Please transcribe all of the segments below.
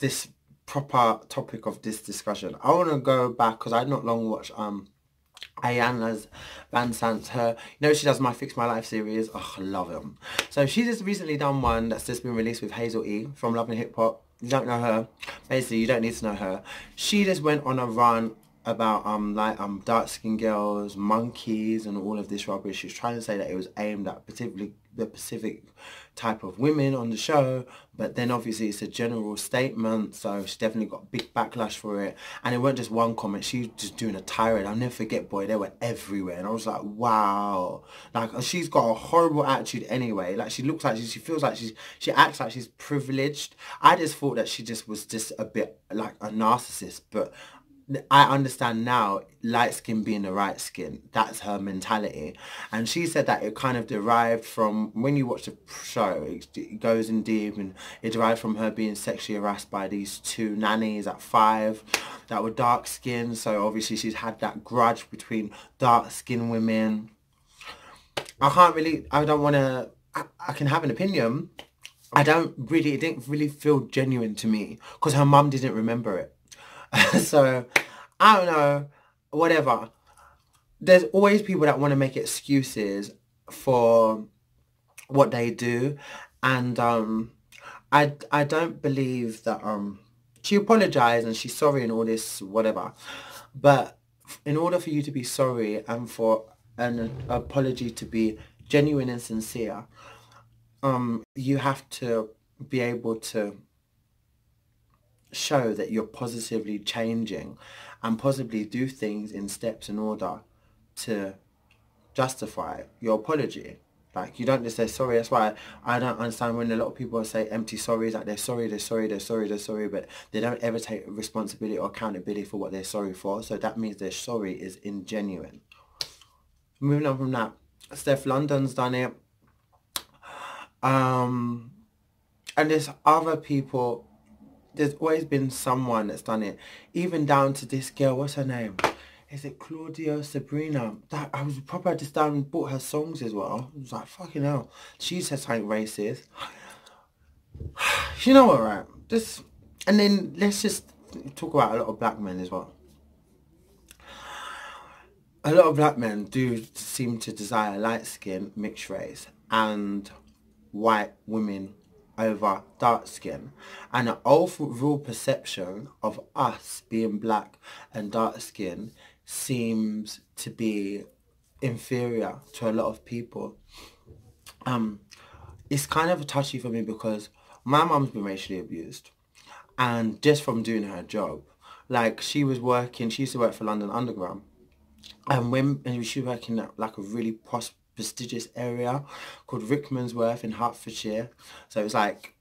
this proper topic of this discussion, I want to go back because I not long watched Ayana's Van Sant. Her, you know, she does my Fix My Life series. Oh, I love him. So she just recently done one that's just been released with Hazel E from Love and Hip Hop. You don't know her. Basically, you don't need to know her. She just went on a run about dark skinned girls, monkeys, and all of this rubbish. She was trying to say that it was aimed at particularly the Pacific type of women on the show, but then obviously it's a general statement, so she definitely got a big backlash for it. And it weren't just one comment, she was just doing a tirade. I'll never forget, boy, they were everywhere, and I was like, wow, like she's got a horrible attitude anyway. Like she looks like she feels like she acts like she's privileged. I just thought that she just was just a bit like a narcissist, but I understand now, light skin being the right skin, that's her mentality. And she said that it kind of derived from, when you watch the show, it goes in deep, and it derived from her being sexually harassed by these two nannies at 5 that were dark skinned. So obviously she's had that grudge between dark skinned women. I don't want to, I can have an opinion. It didn't really feel genuine to me because her mum didn't remember it. So, I don't know, whatever. There's always people that want to make excuses for what they do. And I don't believe that she apologized and she's sorry and all this, whatever. But in order for you to be sorry and for an apology to be genuine and sincere, you have to be able to show that you're positively changing and possibly do things in steps in order to justify your apology. Like, you don't just say sorry. That's why I don't understand when a lot of people say empty sorries, like they're sorry, but they don't ever take responsibility or accountability for what they're sorry for. So that means their sorry is ingenuine. Moving on from that, Steph London's done it. And there's other people. There's always been someone that's done it. Even down to this girl, what's her name? Is it Claudia Sabrina? That I was proper just down and bought her songs as well. I was like, fucking hell. She said something racist. You know what, right? And then let's just talk about a lot of black men as well. A lot of black men do seem to desire light skin, mixed race, and white women over dark skin, and the overall perception of us being black and dark skin seems to be inferior to a lot of people. It's kind of touchy for me because my mum's been racially abused, and just from doing her job, like she used to work for London Underground, and she was working at like a really prestigious area called Rickmansworth in Hertfordshire. So it was like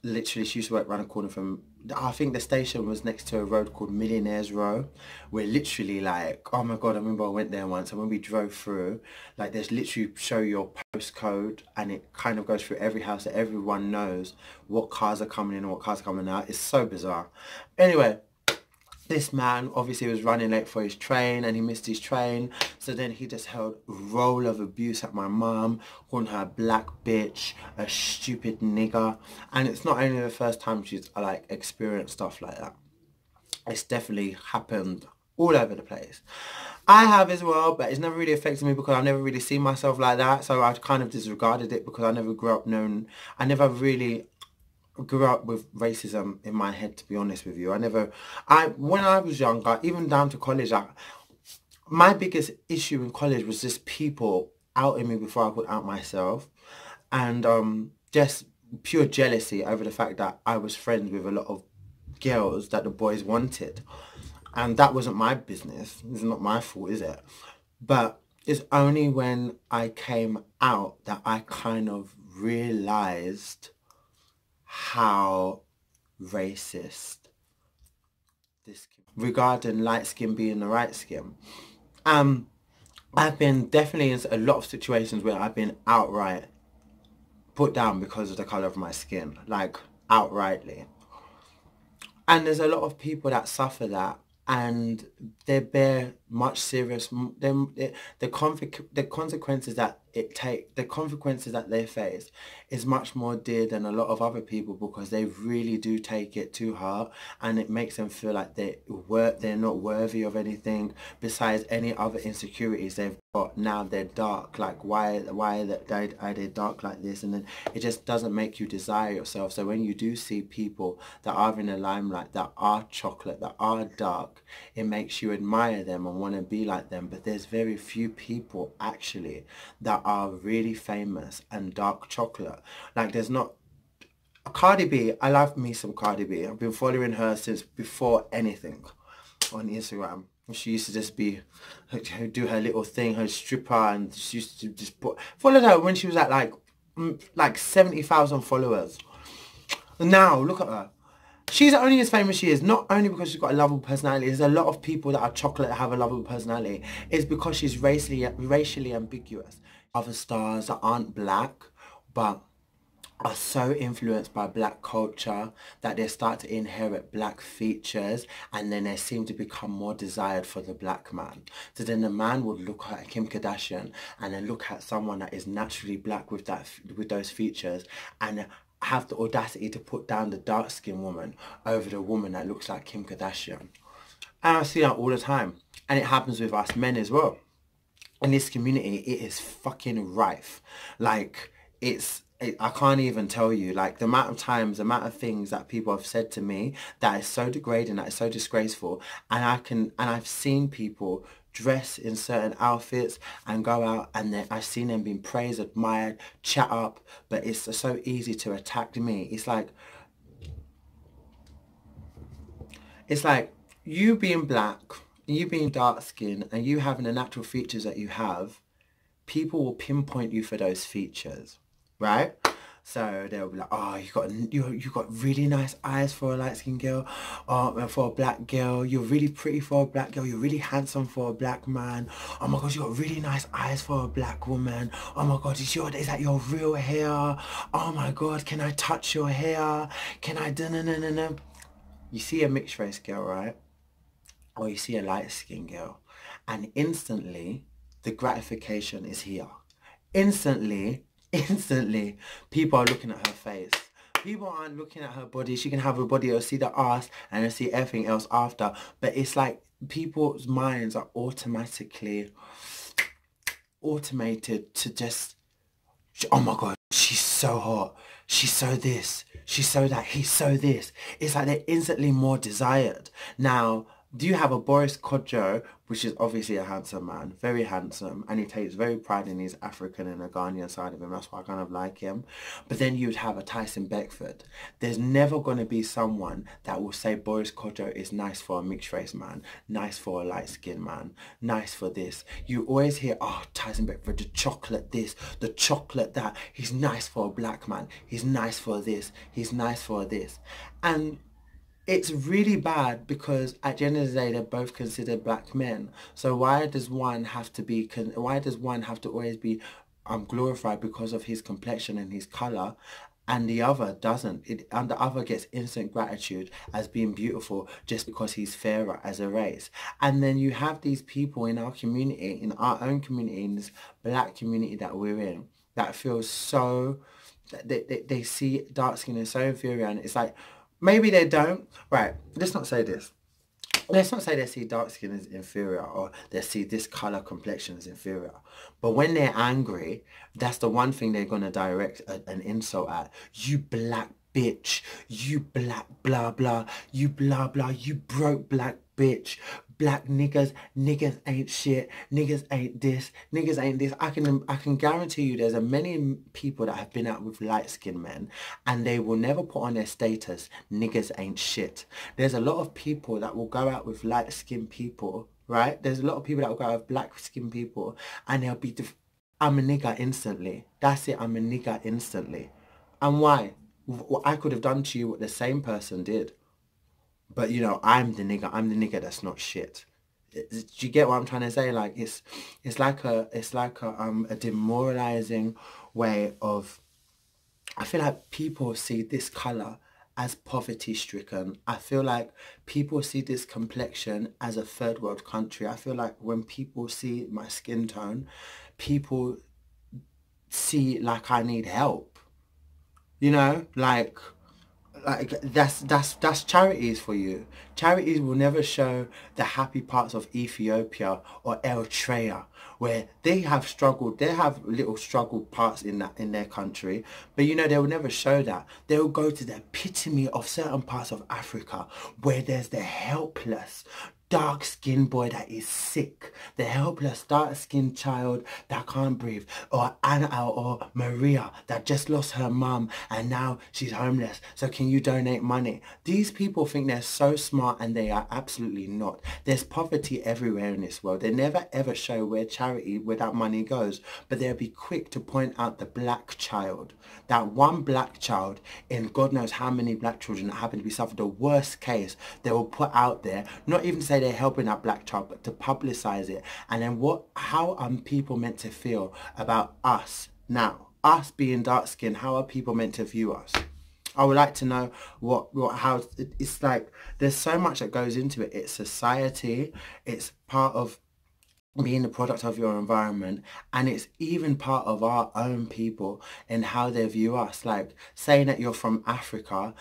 literally she used to work around the corner from, I think the station was next to a road called Millionaires Row, where literally like, oh my god, I remember I went there once, and when we drove through, like there's literally show your postcode, and it kind of goes through every house that everyone knows what cars are coming in and what cars are coming out. It's so bizarre. Anyway, this man obviously was running late for his train and he missed his train, so then he just held a roll of abuse at my mum, calling her a black bitch, a stupid nigger. And it's not only the first time she's like experienced stuff like that. It's definitely happened all over the place. I have as well, but it's never really affected me because I've never really seen myself like that, so I've kind of disregarded it because I never grew up I never really grew up with racism in my head, to be honest with you. When I was younger, even down to college, my biggest issue in college was just people outing me before I could out myself, and just pure jealousy over the fact that I was friends with a lot of girls that the boys wanted, and that wasn't my business. It's not my fault, is it? But it's only when I came out that I kind of realised how racist this regarding light skin being the right skin. I've been definitely in a lot of situations where I've been outright put down because of the colour of my skin, like outrightly. And there's a lot of people that suffer that, and they bear much serious, the consequences that the consequences that they face is much more dear than a lot of other people, because they really do take it to heart, and it makes them feel like they're not worthy of anything besides any other insecurities they've got. Now they're dark, like why are they dark like this? And then it just doesn't make you desire yourself. So when you do see people that are in the limelight, that are chocolate, that are dark, it makes you admire them and want to be like them. But there's very few people actually that are really famous and dark chocolate. Like there's not Cardi B. I love me some Cardi B. I've been following her since before anything on Instagram. She used to just do her little thing, her stripper, and she used to just followed her when she was at like 70,000 followers. Now look at her. She's only as famous as she is, not only because she's got a lovable personality. There's a lot of people that are chocolate that have a lovable personality. It's because she's racially ambiguous. Other stars that aren't black, but are so influenced by black culture that they start to inherit black features, and then they seem to become more desired for the black man. So then the man would look at Kim Kardashian and then look at someone that is naturally black with those features, and have the audacity to put down the dark-skinned woman over the woman that looks like Kim Kardashian. And I see that all the time. And it happens with us men as well. In this community, it is fucking rife. Like, I can't even tell you, like, the amount of times, the amount of things that people have said to me that is so degrading, that is so disgraceful. And I've seen people dress in certain outfits and go out, and then I've seen them being praised, admired, chat up, but it's so easy to attack me. It's like you being black, you being dark skinned, and you having the natural features that you have, people will pinpoint you for those features, right? So they'll be like, oh, you got really nice eyes for a light-skinned girl, or for a black girl. You're really pretty for a black girl. You're really handsome for a black man. Oh my God, you got really nice eyes for a black woman. Oh my God, is that your real hair? Oh my God, can I touch your hair? Can I no. You see a mixed race girl, right? Or you see a light-skinned girl, and instantly the gratification is here. Instantly, people are looking at her face. People aren't looking at her body. She can have a body or see the ass and then see everything else after. But it's like people's minds are automatically automated to just, oh my God, she's so hot. She's so this. She's so that. He's so this. It's like they're instantly more desired. Now, do you have a Boris Kodjoe, which is obviously a handsome man, very handsome, and he takes very pride in his African and a Ghanaian side of him. That's why I kind of like him. But then you would have a Tyson Beckford. There's never going to be someone that will say Boris Kodjoe is nice for a mixed race man, nice for a light-skinned man, nice for this. You always hear, oh, Tyson Beckford, the chocolate this, the chocolate that. He's nice for a black man. He's nice for this. He's nice for this. And it's really bad, because at the end of the day, they're both considered black men. So why does one have to always be glorified because of his complexion and his color, and the other doesn't? And the other gets instant gratitude as being beautiful just because he's fairer as a race. And then you have these people in our community, in our own community, in this black community that we're in, that feel so, they see dark skin as so inferior, and it's like, maybe they don't. Right, let's not say this. Let's not say they see dark skin as inferior, or they see this colour complexion as inferior. But when they're angry, that's the one thing they're going to direct an insult at. You black bitch. You black blah blah. You blah blah. You broke black bitch. Black niggas ain't shit, niggas ain't this, niggas ain't this. I can guarantee you there's many people that have been out with light-skinned men, and they will never put on their status, niggas ain't shit. There's a lot of people that will go out with light-skinned people, right? There's a lot of people that will go out with black-skinned people, and they'll be, I'm a nigga instantly. That's it, I'm a nigga instantly. And why? What I could have done to you what the same person did. But, you know, I'm the nigga that's not shit. Do you get what I'm trying to say? Like, it's like a demoralizing way of, I feel like people see this colour as poverty stricken. I feel like people see this complexion as a third world country. I feel like when people see my skin tone, people see like I need help. You know, that's charities for you. Charities will never show the happy parts of Ethiopia or Eritrea, where they have struggled. They have little struggled parts in their country, but you know they will never show that. They will go to the epitome of certain parts of Africa where there's the helpless dark-skinned boy that is sick, the helpless dark-skinned child that can't breathe, or Anna or Maria that just lost her mum and now she's homeless, so can you donate money? These people think they're so smart and they are absolutely not. There's poverty everywhere in this world. They never ever show where that money goes, but they'll be quick to point out the black child, that one black child in God knows how many black children that happen to be suffered the worst case. They will put out there, not even say they're helping that black child, but to publicize it. And then how are people meant to feel about us now? Us being dark skinned, how are people meant to view us? I would like to know how it's like. There's so much that goes into it. It's society. It's part of being the product of your environment, and it's even part of our own people and how they view us. Like saying that you're from Africa,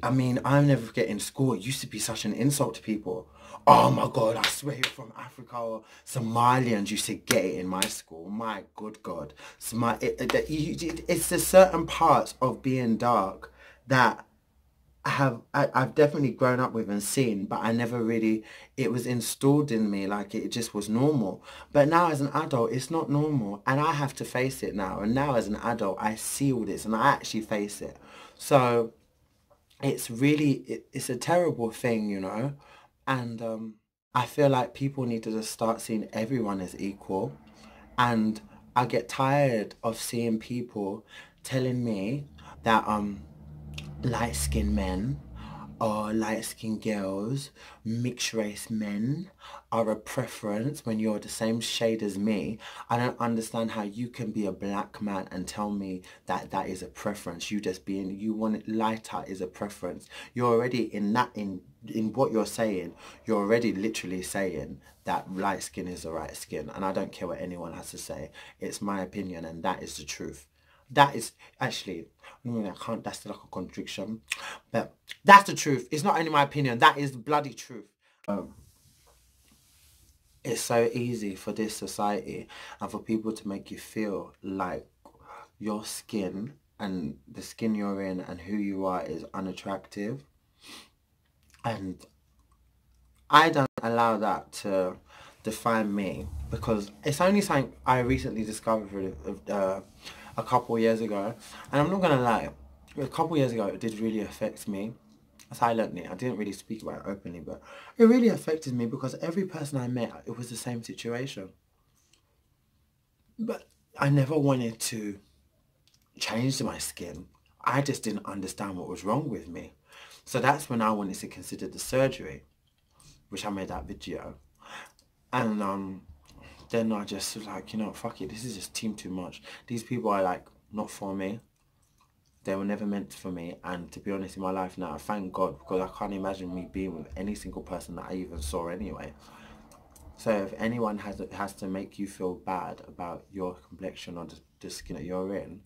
I mean, I'll never forget in school, it used to be such an insult to people. Oh my God, I swear you're from Africa. Or Somalians used to get it in my school. My good God. It's the certain parts of being dark that I've definitely grown up with and seen, but I never really, it was installed in me like it just was normal. But now as an adult, it's not normal, and I have to face it now. And now as an adult, I see all this and I actually face it. So it's really, it's a terrible thing, you know. And I feel like people need to just start seeing everyone as equal. And I get tired of seeing people telling me that light-skinned men or light-skinned girls, mixed race men are a preference when you're the same shade as me. I don't understand how you can be a black man and tell me that that is a preference. You want it lighter is a preference. You're already in what you're saying, you're already literally saying that light skin is the right skin, and I don't care what anyone has to say. It's my opinion, and that is the truth. That is actually, I can't, that's like a contradiction, but that's the truth. It's not only my opinion, that is the bloody truth. It's so easy for this society and for people to make you feel like your skin and the skin you're in and who you are is unattractive. And I don't allow that to define me, because it's only something I recently discovered a couple years ago. And I'm not going to lie, a couple years ago it did really affect me silently. I didn't really speak about it openly, but it really affected me because every person I met, it was the same situation. But I never wanted to change my skin. I just didn't understand what was wrong with me. So that's when I wanted to consider the surgery, which I made that video. And then I just was like, you know, fuck it, this is just too much. These people are like not for me. They were never meant for me. And to be honest, in my life now, I thank God, because I can't imagine me being with any single person that I even saw anyway. So if anyone has to make you feel bad about your complexion or the skin that you're in,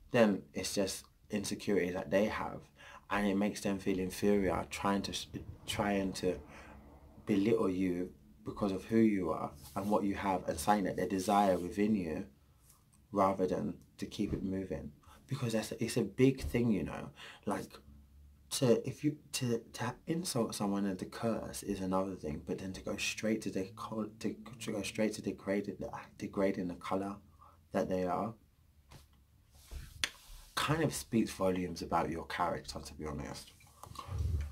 then it's just insecurity that they have, and it makes them feel inferior, trying to belittle you because of who you are and what you have and something that they desire within you, rather than to keep it moving. Because it's a big thing, you know. Like to insult someone and to curse is another thing, but then to go straight to degrading the colour that they are, kind of speaks volumes about your character, to be honest.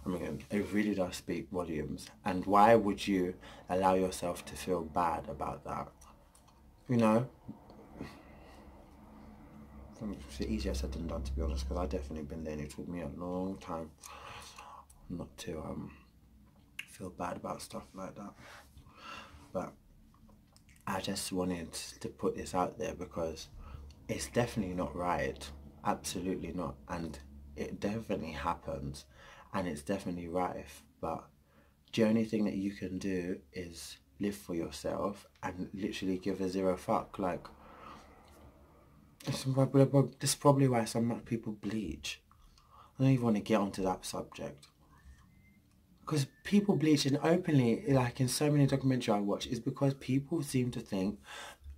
I mean, it really does speak volumes. And why would you allow yourself to feel bad about that? You know? It's easier said than done, to be honest, because I've definitely been there, and it took me a long time not to feel bad about stuff like that. But I just wanted to put this out there because it's definitely not right. Absolutely not. And it definitely happens, and it's definitely rife. But the only thing that you can do is live for yourself and literally give a zero fuck. Like, This is probably why some people bleach. I don't even want to get onto that subject. Because people bleaching openly, like in so many documentaries I watch, is because people seem to think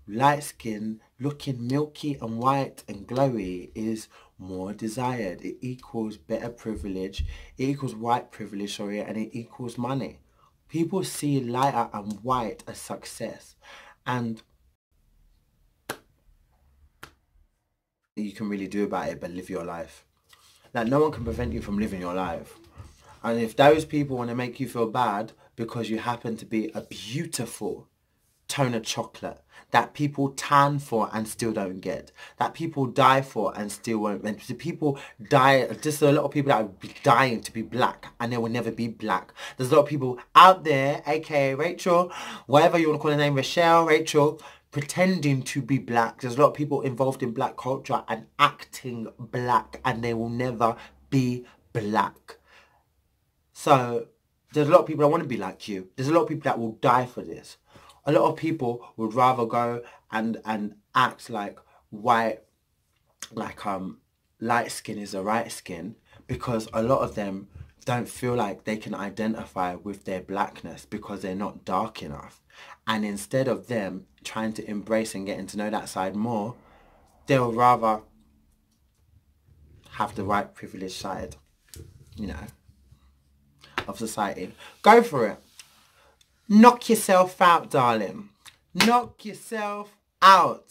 light skin, looking milky and white and glowy is more desired. It equals better privilege, it equals white privilege, sorry, and it equals money. People see lighter and white as success. And you can really do about it but live your life. Like, no one can prevent you from living your life. And if those people want to make you feel bad because you happen to be a beautiful tone of chocolate that people tan for and still don't get, that people die for and still won't, and people die, just a lot of people that are dying to be black and they will never be black. There's a lot of people out there, aka Rachel, whatever you want to call her name, Rochelle, Rachel, pretending to be black. There's a lot of people involved in black culture and acting black and they will never be black. So there's a lot of people that want to be like you. There's a lot of people that will die for this. A lot of people would rather go and act like white, like light skin is the right skin, because a lot of them don't feel like they can identify with their blackness because they're not dark enough. And instead of them trying to embrace and getting to know that side more, they'll rather have the white privileged side, you know, of society. Go for it. Knock yourself out, darling. Knock yourself out.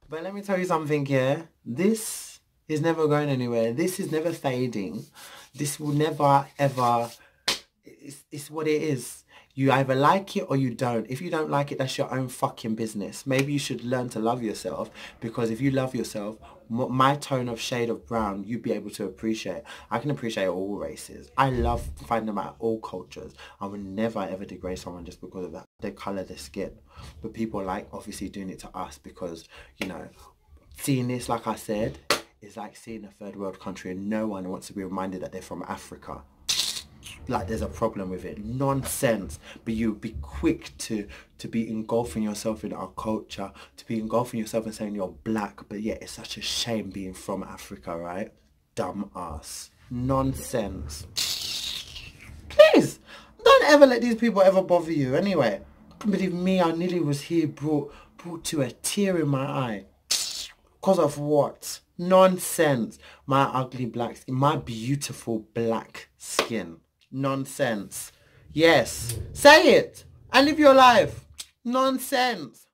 But let me tell you something here. This is never going anywhere. This is never fading. This will never, ever... It's what it is. You either like it or you don't. If you don't like it, that's your own fucking business. Maybe you should learn to love yourself, because if you love yourself, my tone of shade of brown, you'd be able to appreciate. I can appreciate all races. I love finding them at all cultures. I would never ever degrade someone just because of that, their colour, their skin. But people like obviously doing it to us because, you know, seeing this, like I said, is like seeing a third world country and no one wants to be reminded that they're from Africa. Like there's a problem with it. Nonsense. But you be quick to be engulfing yourself in our culture, to be engulfing yourself and saying you're black, but yeah, it's such a shame being from Africa, right? Dumb ass. Nonsense. Please, don't ever let these people ever bother you. Anyway, believe me, I nearly was here brought to a tear in my eye. Because of what? Nonsense. My ugly black skin, my beautiful black skin. Nonsense. Yes. Say it and live your life. Nonsense.